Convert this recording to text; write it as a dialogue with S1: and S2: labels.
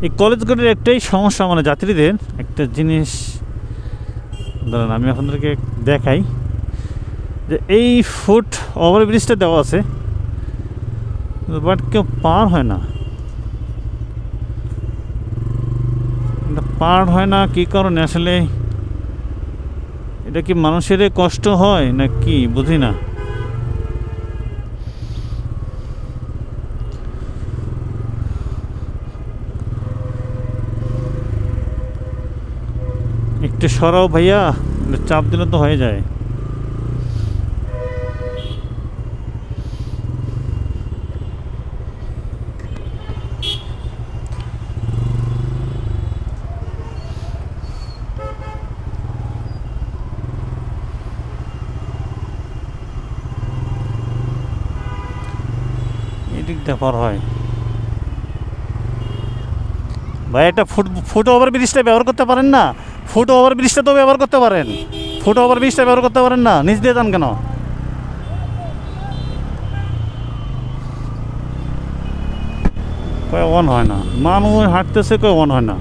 S1: এই কলেজগুলির একটাই সমস্যা, মানে যাত্রীদের একটা জিনিস, ধরেন আমি আপনাদেরকে দেখাই যে এই ফুট ওভারব্রিজটা দেওয়া আছে, বাট কেউ পার হয় না। পার হয় না কী কারণে আসলে? এটা কি মানুষের কষ্ট হয় না কি বুঝি না। একটু সরাও ভাইয়া, চাপ দিলে তো হয়ে যায়। এদিক দিয়ে পার হয় ভাই। একটা ফুট ওভার ব্রিজটা ব্যবহার করতে পারেন না? ফুট ওভার ব্রিজটা তো ব্যবহার করতে পারেন। ফুট ওভার ব্রিজটা ব্যবহার করতে পারেন না, নিচ দিয়ে যান কেন? কয় অন হয় না, মানুষ হাঁটতেছে, কয় অন হয় না।